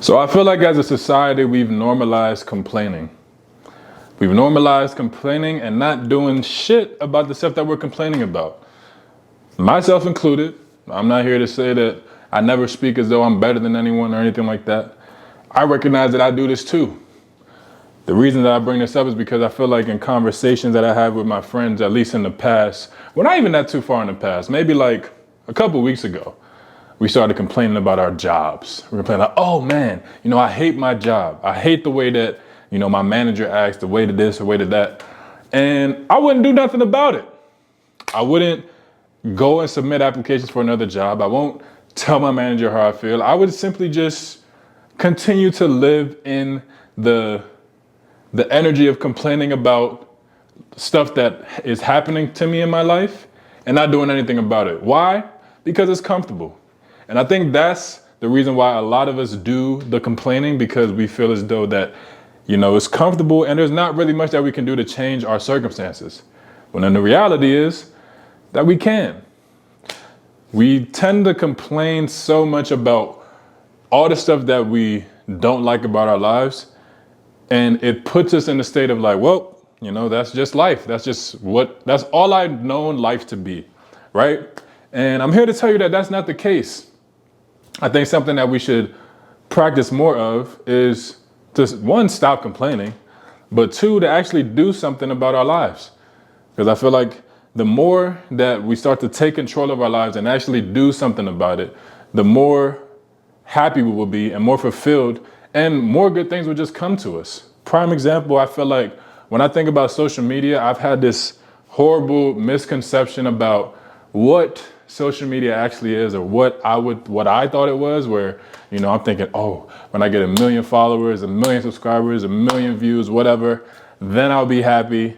So I feel like as a society, we've normalized complaining. We've normalized complaining and not doing shit about the stuff that we're complaining about. Myself included. I'm not here to say that I never speak as though I'm better than anyone or anything like that. I recognize that I do this too. The reason that I bring this up is because I feel like in conversations that I have with my friends, at least in the past, we're not even that too far in the past, maybe like a couple weeks ago, we started complaining about our jobs. We were complaining like, oh man, I hate my job. I hate the way that, my manager acts, the way to this, the way to that. And I wouldn't do nothing about it. I wouldn't go and submit applications for another job. I won't tell my manager how I feel. I would simply just continue to live in the energy of complaining about stuff that is happening to me in my life and not doing anything about it. Why? Because it's comfortable. And I think that's the reason why a lot of us do the complaining, because we feel as though that, it's comfortable and there's not really much that we can do to change our circumstances. When then the reality is that we can. We tend to complain so much about all the stuff that we don't like about our lives. And it puts us in a state of like, well, that's just life. That's all I've known life to be, right? And I'm here to tell you that that's not the case. I think something that we should practice more of is to, one, stop complaining, but two, to actually do something about our lives. Because I feel like the more that we start to take control of our lives and actually do something about it, the more happy we will be and more fulfilled, and more good things will just come to us. Prime example, I feel like when I think about social media, I've had this horrible misconception about what social media actually is, or what I thought it was, where, I'm thinking, oh, when I get 1 million followers, 1 million subscribers, 1 million views, whatever, then I'll be happy,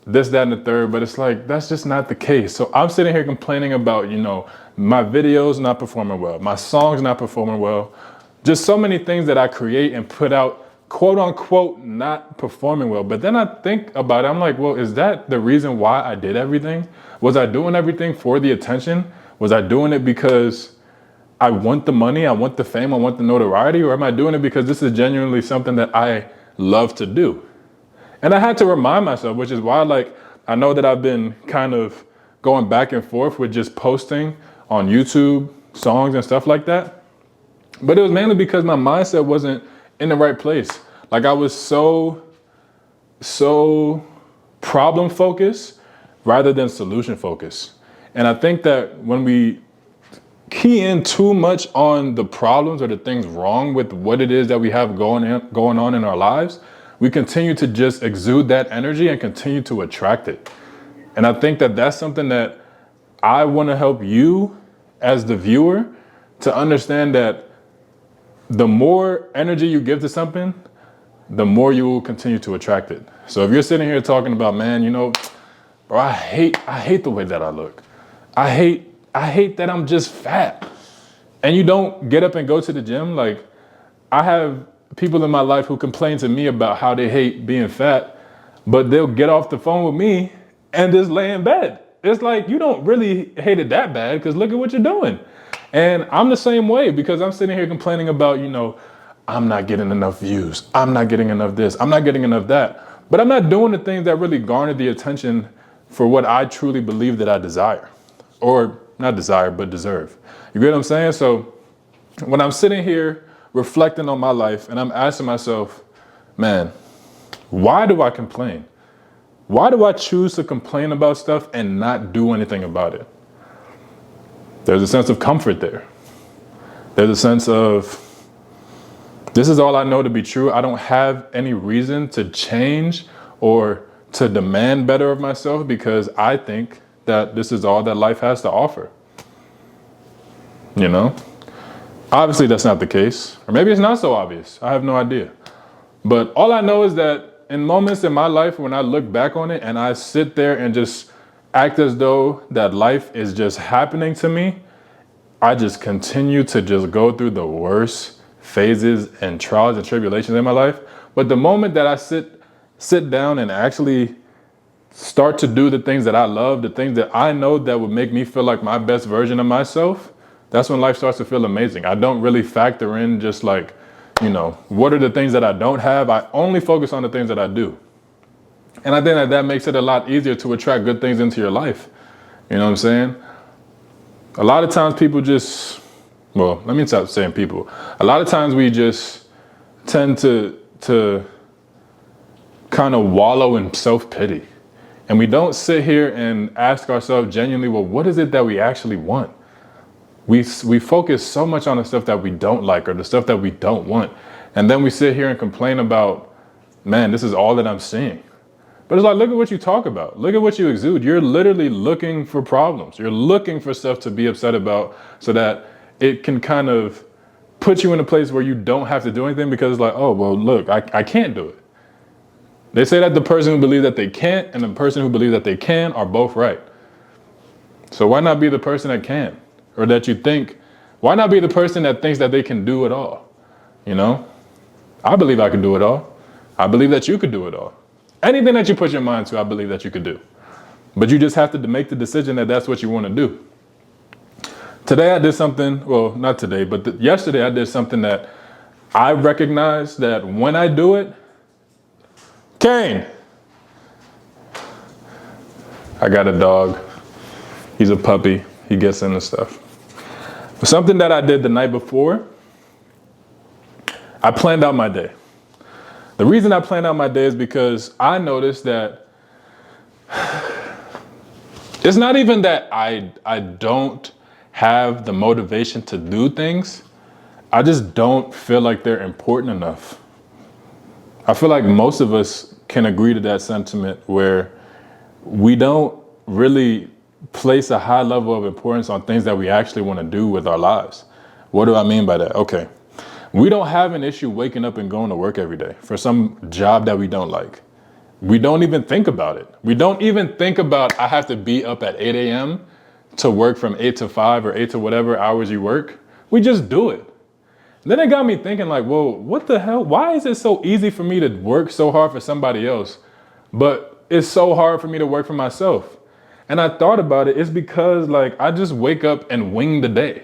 this, that, and the third. But it's like, that's just not the case. So I'm sitting here complaining about, my videos not performing well, my songs not performing well, just so many things that I create and put out, quote unquote, not performing well. But then I think about it, I'm like, well, is that the reason why I did everything? Was I doing everything for the attention? Was I doing it because I want the money, I want the fame, I want the notoriety? Or am I doing it because this is genuinely something that I love to do? And I had to remind myself, which is why, I know that I've been kind of going back and forth with just posting on YouTube songs and stuff like that. But it was mainly because my mindset wasn't in the right place. I was so problem focused rather than solution focused. And I think that when we key in too much on the problems or the things wrong with what it is that we have going on in our lives, we continue to just exude that energy and continue to attract it. And I think that that's something that I want to help you as the viewer to understand, that the more energy you give to something, the more you will continue to attract it. So if you're sitting here talking about, man, bro, I hate the way that I look. I hate that I'm just fat. And you don't get up and go to the gym. I have people in my life who complain to me about how they hate being fat, but they'll get off the phone with me and just lay in bed. It's like, you don't really hate it that bad, because look at what you're doing. And I'm the same way, because I'm sitting here complaining about, I'm not getting enough views. I'm not getting enough this. I'm not getting enough that. But I'm not doing the things that really garner the attention for what I truly believe that I desire. Or not desire, but deserve. You get what I'm saying? So when I'm sitting here reflecting on my life and I'm asking myself, man, why do I complain? Why do I choose to complain about stuff and not do anything about it? There's a sense of comfort there. There's a sense of, this is all I know to be true. I don't have any reason to change or to demand better of myself, because I think that this is all that life has to offer. Obviously that's not the case, or maybe it's not so obvious. I have no idea. But all I know is that in moments in my life when I look back on it and I sit there and just act as though that life is just happening to me, I just continue to just go through the worst phases and trials and tribulations in my life. But the moment that I sit down and actually start to do the things that I love, the things that I know that would make me feel like my best version of myself, that's when life starts to feel amazing. I don't really factor in just what are the things that I don't have? I only focus on the things that I do. And I think that makes it a lot easier to attract good things into your life. You know what I'm saying? A lot of times people let me stop saying people. A lot of times we just tend to kind of wallow in self-pity. And we don't sit here and ask ourselves genuinely, well, what is it that we actually want? We focus so much on the stuff that we don't like or the stuff that we don't want. And then we sit here and complain about, man, this is all that I'm seeing. But it's like, look at what you talk about. Look at what you exude. You're literally looking for problems. You're looking for stuff to be upset about so that it can kind of put you in a place where you don't have to do anything because it's like, oh, well, look, I can't do it. They say that the person who believes that they can't and the person who believes that they can are both right. So why not be the person that can? Or that you think, why not be the person that thinks that they can do it all? I believe I can do it all. I believe that you could do it all. Anything that you put your mind to, I believe that you could do. But you just have to make the decision that that's what you want to do. Today I did something, well, not today, but yesterday I did something that I recognized that when I do it, Kane, I got a dog. He's a puppy. He gets into stuff. But something that I did the night before, I planned out my day. The reason I planned out my day is because I noticed that it's not even that I don't have the motivation to do things. I just don't feel like they're important enough. I feel like most of us can agree to that sentiment where we don't really place a high level of importance on things that we actually want to do with our lives. What do I mean by that? Okay. We don't have an issue waking up and going to work every day for some job that we don't like. We don't even think about it. We don't even think about, I have to be up at 8 a.m. to work from 8 to 5 or 8 to whatever hours you work. We just do it. Then it got me thinking like, well, what the hell? Why is it so easy for me to work so hard for somebody else, but it's so hard for me to work for myself? And I thought about it. It's because I just wake up and wing the day.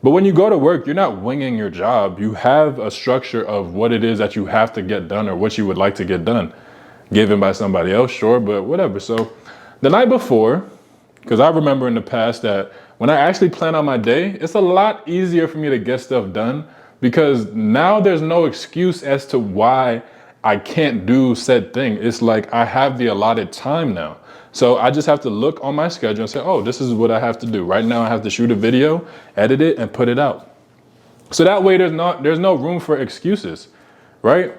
But when you go to work, you're not winging your job. You have a structure of what it is that you have to get done or what you would like to get done, given by somebody else, sure, but whatever. So the night before, because I remember in the past that when I actually plan out my day, it's a lot easier for me to get stuff done because now there's no excuse as to why I can't do said thing. It's like I have the allotted time now. So I just have to look on my schedule and say, oh, this is what I have to do. Right now I have to shoot a video, edit it, and put it out. So that way there's no room for excuses, right?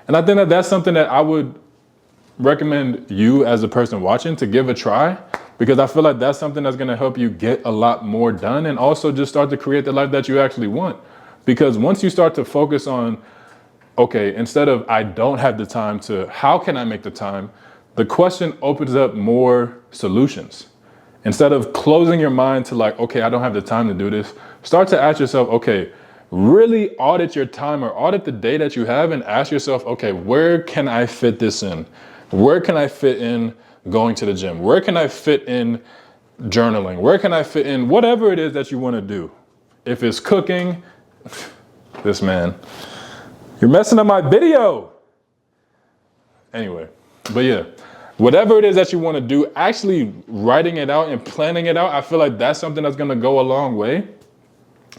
And I think that that's something that I would recommend you as a person watching to give a try, because I feel like that's something that's gonna help you get a lot more done and also just start to create the life that you actually want. Because once you start to focus on, okay, instead of I don't have the time to, how can I make the time? The question opens up more solutions. Instead of closing your mind to okay, I don't have the time to do this, start to ask yourself, okay, really audit your time or audit the day that you have and ask yourself, okay, where can I fit this in? Where can I fit in going to the gym? Where can I fit in journaling? Where can I fit in whatever it is that you want to do? If it's cooking, this man, you're messing up my video. Anyway, but yeah, whatever it is that you want to do, actually writing it out and planning it out, I feel like that's something that's going to go a long way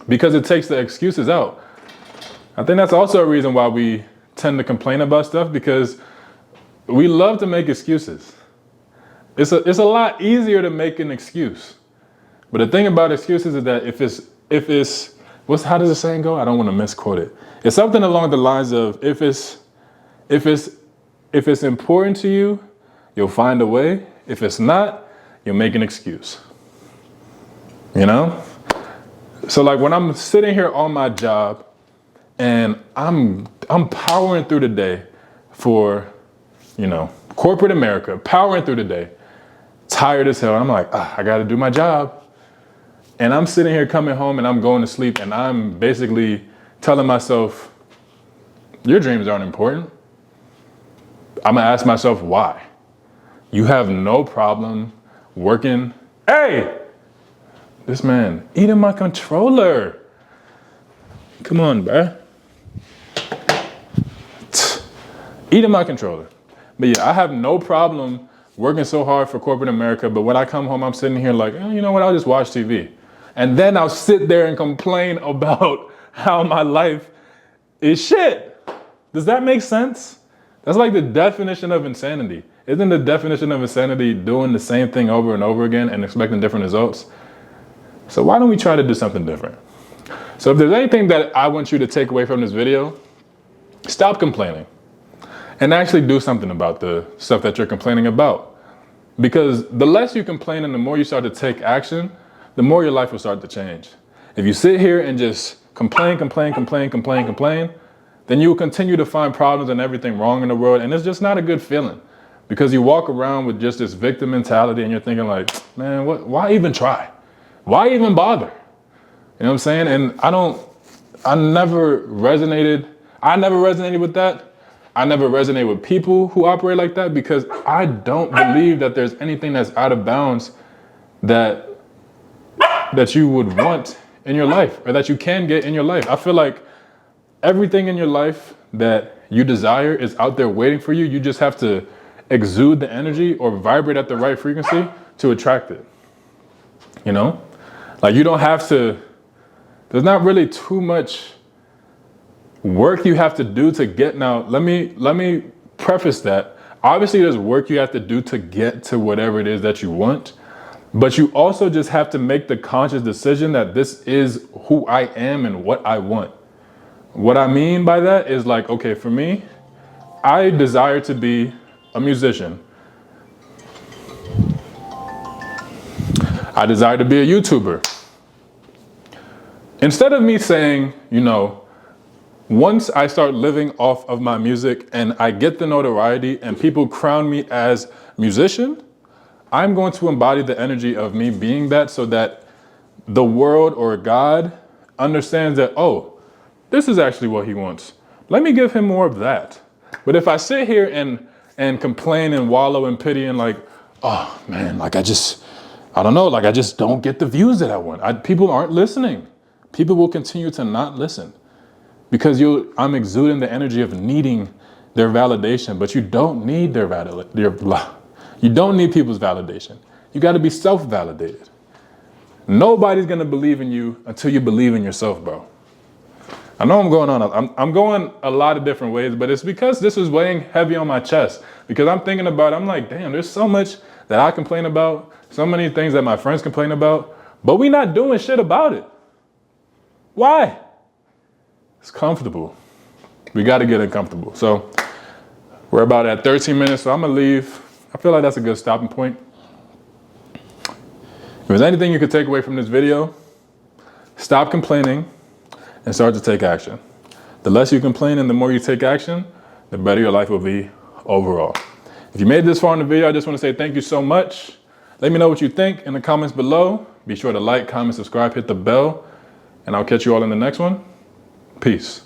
because it takes the excuses out. I think that's also a reason why we tend to complain about stuff, because we love to make excuses. It's a lot easier to make an excuse. But the thing about excuses is that if it's how does the saying go? I don't want to misquote it. It's something along the lines of if it's important to you, you'll find a way. If it's not, you'll make an excuse. So when I'm sitting here on my job and I'm powering through the day for, corporate America, powering through the day, tired as hell. I'm like, I got to do my job. And I'm sitting here coming home and I'm going to sleep and I'm basically telling myself, your dreams aren't important. I'm gonna ask myself why. You have no problem working. Hey, this man eating my controller. Come on, bruh. eating my controller. But yeah, I have no problem working so hard for corporate America, but when I come home, I'm sitting here like, you know what, I'll just watch TV. And then I'll sit there and complain about how my life is shit. Does that make sense? That's like the definition of insanity. Isn't the definition of insanity doing the same thing over and over again and expecting different results? So why don't we try to do something different? So if there's anything that I want you to take away from this video, stop complaining and actually do something about the stuff that you're complaining about. Because the less you complain and the more you start to take action, the more your life will start to change. If you sit here and just complain, then you will continue to find problems and everything wrong in the world. And it's just not a good feeling because you walk around with just this victim mentality and you're thinking like, man, why even try? Why even bother? You know what I'm saying? And I never resonated with that. I never resonate with people who operate like that because I don't believe that there's anything that's out of bounds that you would want in your life or that you can get in your life. I feel like everything in your life that you desire is out there waiting for you. You just have to exude the energy or vibrate at the right frequency to attract it. You know? Like you don't have to, there's not really too much work you have to do to get. Now, let me preface that. Obviously, there's work you have to do to get to whatever it is that you want, but you also just have to make the conscious decision that this is who I am and what I want. What I mean by that is like, okay, for me, I desire to be a musician. I desire to be a YouTuber. Instead of me saying, you know, once I start living off of my music and I get the notoriety and people crown me as musician, I'm going to embody the energy of me being that so that the world or God understands that, oh, this is actually what he wants. Let me give him more of that. But if I sit here and complain and wallow in pity and like, oh man, like I just don't get the views that I want. People aren't listening. People will continue to not listen. Because I'm exuding the energy of needing their validation, but you don't need you don't need people's validation. You got to be self-validated. Nobody's gonna believe in you until you believe in yourself, bro. I know I'm going a lot of different ways, but it's because this is weighing heavy on my chest. Because I'm thinking about it, I'm like, damn, there's so much that I complain about, so many things that my friends complain about, but we not doing shit about it. Why? It's comfortable. We got to get uncomfortable. So we're about at 13 minutes, so I'm gonna leave. I feel like that's a good stopping point. If there's anything you could take away from this video, stop complaining and start to take action. The less you complain and the more you take action, the better your life will be overall. If you made this far in the video, I just want to say thank you so much. Let me know what you think in the comments below. Be sure to like, comment, subscribe, hit the bell, and I'll catch you all in the next one. Peace.